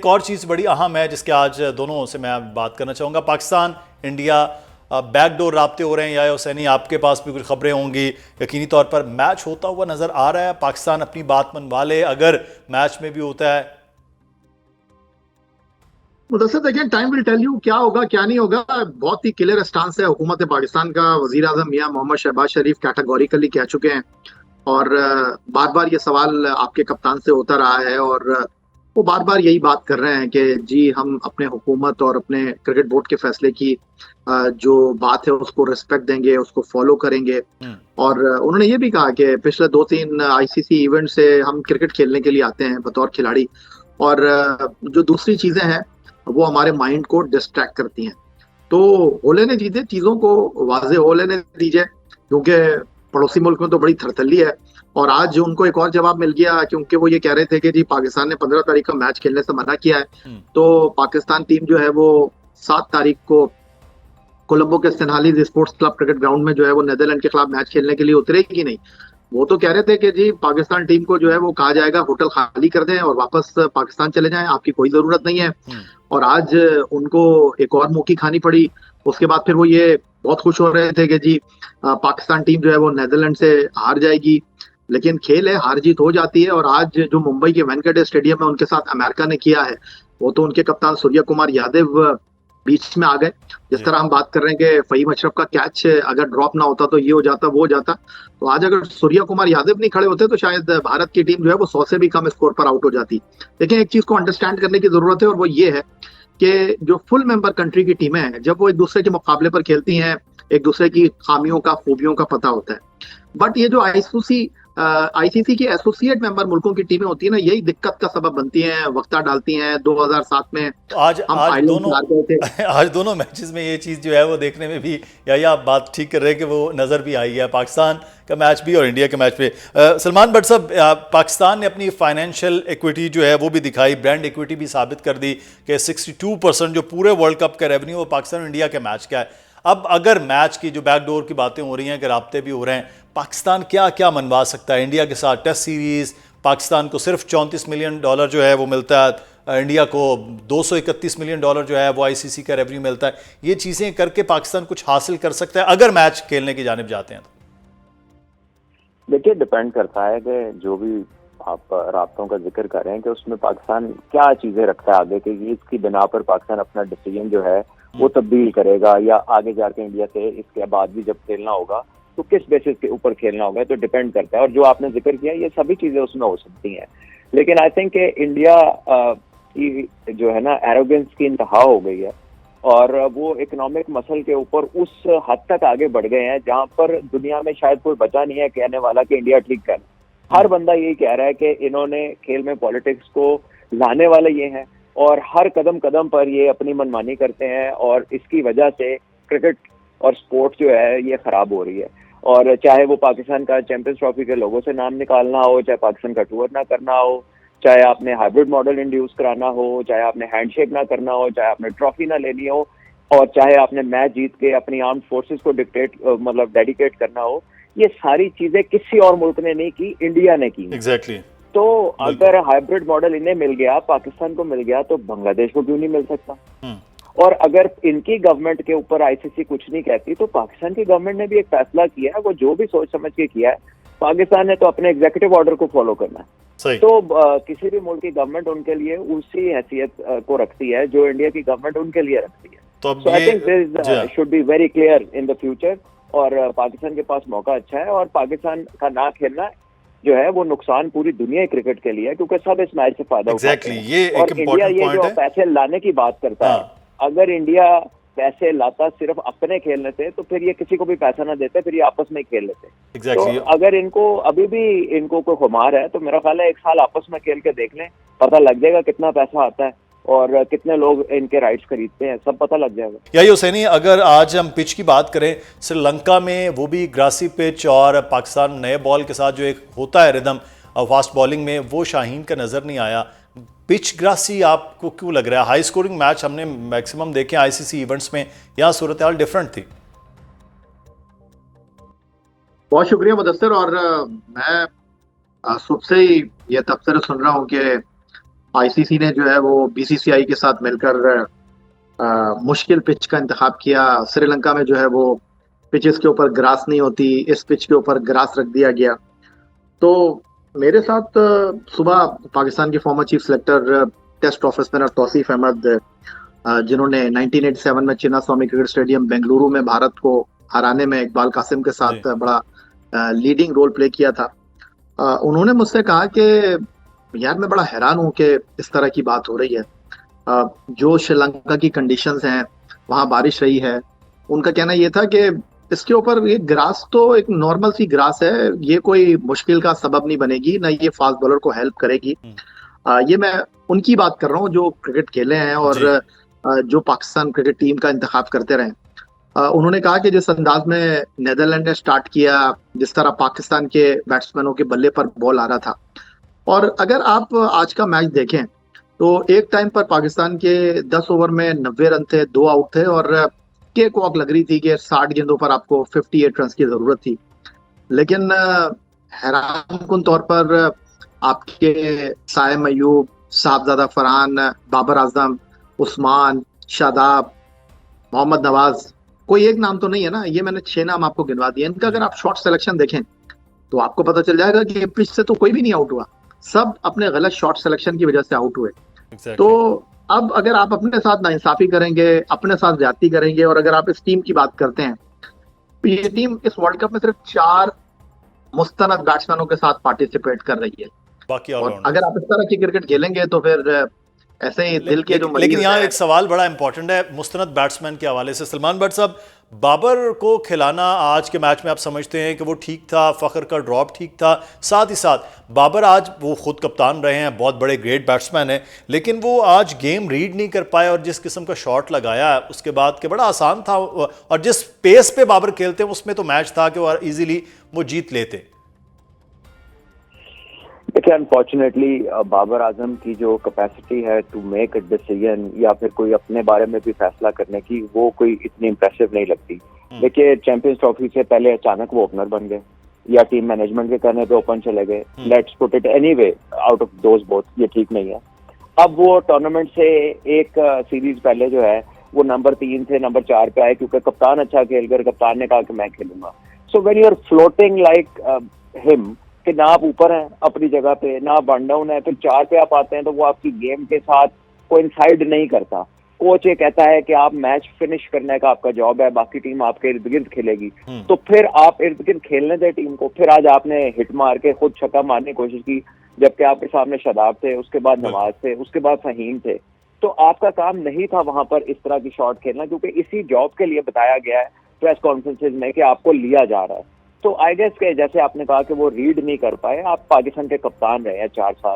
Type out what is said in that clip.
एक और चीज़ बड़ी अहम है जिसके आज दोनों से मैं बात करना चाहूँगा। पाकिस्तान इंडिया बैकडोर राब्ते हो रहे हैं। या हुसैनी, आपके पास भी कुछ खबरें होंगी। यकीनी तौर पर मैच होता हुआ नजर आ रहा है। पाकिस्तान अपनी बात मनवा ले अगर मैच में भी होता है। मुदस्सिर, देखिए टाइम विल टेल यू क्या होगा क्या नहीं होगा। बहुत ही क्लियर स्टांस है हुकूमत पाकिस्तान का। वजीर आजम मियां मोहम्मद शहबाज शरीफ कैटेगोरिकली कह चुके हैं और बार बार ये सवाल आपके कप्तान से होता रहा है और वो बार बार यही बात कर रहे हैं कि जी हम अपने हुकूमत और अपने क्रिकेट बोर्ड के फैसले की जो बात है उसको रिस्पेक्ट देंगे, उसको फॉलो करेंगे। और उन्होंने ये भी कहा कि पिछले 2-3 आईसीसी इवेंट से हम क्रिकेट खेलने के लिए आते हैं बतौर खिलाड़ी, और जो दूसरी चीजें हैं वो हमारे माइंड को डिस्ट्रैक्ट करती हैं। तो हो लेने दीजिए, चीजों को वाजे हो लेने दीजिए, क्योंकि पड़ोसी मुल्क में तो बड़ी थरथल्ली है। और आज उनको एक और जवाब मिल गया, क्योंकि वो ये कह रहे थे कि जी पाकिस्तान ने 15 तारीख का मैच खेलने से मना किया है। तो पाकिस्तान टीम जो है वो 7 तारीख को कोलंबो के सेनहालीज स्पोर्ट्स क्लब क्रिकेट ग्राउंड में जो है वो नीदरलैंड के खिलाफ मैच खेलने के लिए उतरेगी नहीं। वो तो कह रहे थे कि जी पाकिस्तान टीम को जो है वो कहा जाएगा होटल खाली कर दें और वापस पाकिस्तान चले जाएं, आपकी कोई जरूरत नहीं है। और आज उनको एक और मुंह की खानी पड़ी। उसके बाद फिर वो ये बहुत खुश हो रहे थे कि जी पाकिस्तान टीम जो है वो नीदरलैंड से हार जाएगी। लेकिन खेल है, हार जीत हो जाती है। और आज जो मुंबई के वानखेड़े स्टेडियम में उनके साथ अमेरिका ने किया है, वो तो उनके कप्तान सूर्य कुमार यादव बीच में आ गए। जिस तरह हम बात कर रहे हैं कि फहीम अशरफ का कैच अगर ड्रॉप ना होता तो ये हो जाता वो हो जाता, तो आज अगर सूर्य कुमार यादव नहीं खड़े होते तो शायद भारत की टीम जो है वो 100 से भी कम स्कोर पर आउट हो जाती। लेकिन एक चीज को अंडरस्टैंड करने की जरूरत है और वो ये है कि जो फुल मेंबर कंट्री की टीमें हैं जब वो एक दूसरे के मुकाबले पर खेलती हैं, एक दूसरे की खामियों का खूबियों का पता होता है। बट ये जो आईसीसी की एसोसिएट मेंबर मुल्कों की टीमें होती है ना, यही दिक्कत का सबब बनती हैं, वक्ता डालती हैं। 2007 में आज हम आज आयरलैंड दोनों से हार गए थे। आज दोनों मैचेस में ये चीज़ जो है वो देखने में भी, या आप बात ठीक कर रहे हैं कि वो नज़र भी आई है। पाकिस्तान का मैच भी और इंडिया के मैच पे सलमान भट्ट साहब, पाकिस्तान ने अपनी फाइनेंशियल इक्विटी जो है वो भी दिखाई, ब्रांड इक्विटी भी साबित कर दी कि 62% जो पूरे वर्ल्ड कप का रेवेन्यू वो पाकिस्तान और इंडिया के मैच का है। अब अगर मैच की जो बैकडोर की बातें हो रही हैं कि राब्ते भी हो रहे हैं, पाकिस्तान क्या क्या मनवा सकता है इंडिया के साथ? टेस्ट सीरीज पाकिस्तान को सिर्फ $34 मिलियन जो है वो मिलता है, इंडिया को $231 मिलियन जो है वो आईसीसी का रेवेन्यू मिलता है। ये चीज़ें करके पाकिस्तान कुछ हासिल कर सकता है अगर मैच खेलने की जानिब जाते हैं तो? देखिए, डिपेंड करता है कि जो भी आप राब्तों का जिक्र कर रहे हैं कि उसमें पाकिस्तान क्या चीजें रखता है आगे, कि इसकी बिना पर पाकिस्तान अपना डिसीजन जो है वो तब्दील करेगा, या आगे जाके इंडिया से इसके बाद भी जब खेलना होगा तो किस बेसिस के ऊपर खेलना होगा, तो डिपेंड करता है। और जो आपने जिक्र किया ये सभी चीजें उसमें हो सकती हैं। लेकिन आई थिंक इंडिया की जो है ना एरोगेंस की इंतहा हो गई है और वो इकोनॉमिक मसल के ऊपर उस हद तक आगे बढ़ गए हैं जहां पर दुनिया में शायद कोई बचा नहीं है कहने वाला कि इंडिया ठीक कर। हर बंदा यही कह रहा है कि इन्होंने खेल में पॉलिटिक्स को लाने वाले ये हैं और हर कदम कदम पर ये अपनी मनमानी करते हैं और इसकी वजह से क्रिकेट और स्पोर्ट जो है ये खराब हो रही है। और चाहे वो पाकिस्तान का चैंपियंस ट्रॉफी के लोगों से नाम निकालना हो, चाहे पाकिस्तान का टूर ना करना हो, चाहे आपने हाइब्रिड मॉडल इंड्यूस कराना हो, चाहे आपने हैंडशेक ना करना हो, चाहे आपने ट्रॉफी ना लेनी हो, और चाहे आपने मैच जीत के अपनी आर्म फोर्सेस को डेडिकेट करना हो, ये सारी चीजें किसी और मुल्क ने नहीं की, इंडिया ने की। एग्जैक्टली। तो अगर हाइब्रिड मॉडल इन्हें मिल गया, पाकिस्तान को मिल गया, तो बांग्लादेश को क्यों नहीं मिल सकता? और अगर इनकी गवर्नमेंट के ऊपर आईसीसी कुछ नहीं कहती तो पाकिस्तान की गवर्नमेंट ने भी एक फैसला किया है, वो जो भी सोच समझ के किया है, पाकिस्तान ने तो अपने एग्जीक्यूटिव ऑर्डर को फॉलो करना है। तो किसी भी मुल्क की गवर्नमेंट उनके लिए उसी हैसियत को रखती है जो इंडिया की गवर्नमेंट उनके लिए रखती है। तो I think this should be very clear in the future. और पाकिस्तान के पास मौका अच्छा है और पाकिस्तान का ना खेलना जो है वो नुकसान पूरी दुनिया क्रिकेट के लिए है, क्योंकि सब इस मैच से फायदा उठाते हैं। ये एक और इंडिया ये जो पैसे लाने की बात करता है, अगर इंडिया पैसे लाता सिर्फ अपने खेलने से तो फिर ये किसी को भी पैसा ना देते, फिर ये आपस में खेल लेते। तो अगर इनको अभी भी इनको कोई खुमार है तो मेरा ख्याल है एक साल आपस में खेल के देख लें, पता लग जाएगा कितना पैसा आता है और कितने लोग इनके राइट्स खरीदते हैं, सब पता लग जाएगा। या हुसैनी, अगर आज हम पिच की बात करें, श्रीलंका में वो भी ग्रासी पिच और पाकिस्तान नए बॉल के साथ जो एक होता है रिदम फास्ट बॉलिंग में, वो शाहीन का नजर नहीं आया। पिच ग्रासी आपको क्यों लग रहा है? हाई स्कोरिंग मैच हमने मैक्सिमम देखे आईसीसी इवेंट्स में, यहाँ सूरत हाल डिफरेंट थी। बहुत शुक्रिया मुदस्सिर। और मैं सुबह से ही ये तबसरे सुन रहा हूँ कि आईसीसी ने जो है वो बीसीसीआई के साथ मिलकर मुश्किल पिच का इंतखाब किया। श्रीलंका में जो है वो पिचेस के ऊपर ग्रास नहीं होती, इस पिच के ऊपर ग्रास रख दिया गया। तो मेरे साथ सुबह पाकिस्तान के former chief selector test off spinner Tauseef Ahmed, जिन्होंने 1987 में Chinnaswamy cricket stadium Bengaluru में भारत को हराने में इकबाल कासिम के साथ बड़ा लीडिंग रोल प्ले किया था, उन्होंने मुझसे कहा कि यार मैं बड़ा हैरान हूं कि इस तरह की बात हो रही है। जो श्रीलंका की कंडीशंस हैं, वहां बारिश रही है, उनका कहना ये था कि इसके ऊपर ये ग्रास तो एक नॉर्मल सी ग्रास है, ये कोई मुश्किल का सबब नहीं बनेगी, ना ये फास्ट बॉलर को हेल्प करेगी। ये मैं उनकी बात कर रहा हूँ जो क्रिकेट खेले हैं और जो पाकिस्तान क्रिकेट टीम का इंतखाब करते रहे। उन्होंने कहा कि जिस अंदाज में नेदरलैंड ने स्टार्ट किया, जिस तरह पाकिस्तान के बैट्समैनों के बल्ले पर बॉल आ रहा था, और अगर आप आज का मैच देखें तो एक टाइम पर पाकिस्तान के 10 ओवर में 90 रन थे, 2 आउट थे और केक वॉक लग रही थी कि 60 गेंदों पर आपको 58 रन की जरूरत थी। लेकिन हैरानकुन तौर पर आपके साइम अयूब, साहबजादा फरहान, बाबर आजम, उस्मान, शादाब, मोहम्मद नवाज, कोई एक नाम तो नहीं है ना, ये मैंने 6 नाम आपको गिनवा दिए। इनका अगर आप शॉट सिलेक्शन देखें तो आपको पता चल जाएगा कि पिच से तो कोई भी नहीं आउट हुआ, सब अपने गलत शॉट सिलेक्शन की वजह से आउट हुए। तो अब अगर आप अपने साथ नाइंसाफी करेंगे, अपने साथ ज्यादती करेंगे, और अगर आप इस टीम की बात करते हैं तो ये टीम इस वर्ल्ड कप में सिर्फ 4 मुस्तनद बैट्समैनों के साथ पार्टिसिपेट कर रही है। बाकी और अगर आप इस तरह की क्रिकेट खेलेंगे तो फिर ऐसे ही दिल के जो मरीज लेकिन यहाँ एक सवाल बड़ा इंपॉर्टेंट है मुस्तनद बैट्समैन के हवाले से। सलमान भट्ट साहब, बाबर को खिलाना आज के मैच में आप समझते हैं कि वो ठीक था, फखर का ड्रॉप ठीक था, साथ ही साथ बाबर आज वो खुद कप्तान रहे हैं, बहुत बड़े ग्रेट बैट्समैन हैं, लेकिन वो आज गेम रीड नहीं कर पाए और जिस किस्म का शॉट लगाया उसके बाद के बड़ा आसान था, और जिस पेस पे बाबर खेलते हैं उसमें तो मैच था कि वो इजीली वो जीत लेते। देखिए, अनफॉर्चुनेटली बाबर आजम की जो कैपेसिटी है टू मेक अ डिसीजन या फिर कोई अपने बारे में भी फैसला करने की, वो कोई इतनी इंप्रेसिव नहीं लगती। देखिए, चैंपियंस ट्रॉफी से पहले अचानक वो ओपनर बन गए या टीम मैनेजमेंट के कहने पे ओपन चले गए। Let's put it anyway out of those both, ये ठीक नहीं है। अब वो टूर्नामेंट से एक सीरीज पहले जो है वो नंबर 3 से नंबर 4 पे आए क्योंकि कप्तान अच्छा खेल कर कप्तान ने कहा कि मैं खेलूंगा। So when you are floating like him कि ना आप ऊपर हैं अपनी जगह पे, ना वन डाउन है, फिर 4 पे आप आते हैं तो वो आपकी गेम के साथ कोइंसाइड नहीं करता। कोच ये कहता है कि आप मैच फिनिश करने का आपका जॉब है, बाकी टीम आपके इर्द गिर्द खेलेगी, तो फिर आप इर्द गिर्द खेलने दें टीम को। फिर आज आपने हिट मार के खुद छक्का मारने की कोशिश की, जबकि आपके सामने शादाब थे, उसके बाद नवाज थे, उसके बाद फहीम थे। तो आपका काम नहीं था वहां पर इस तरह की शॉट खेलना, क्योंकि इसी जॉब के लिए बताया गया है प्रेस कॉन्फ्रेंसेज में कि आपको लिया जा रहा है। तो आई गेस के जैसे आपने कहा कि वो रीड नहीं कर पाए, आप पाकिस्तान के कप्तान रहे हैं 4 साल,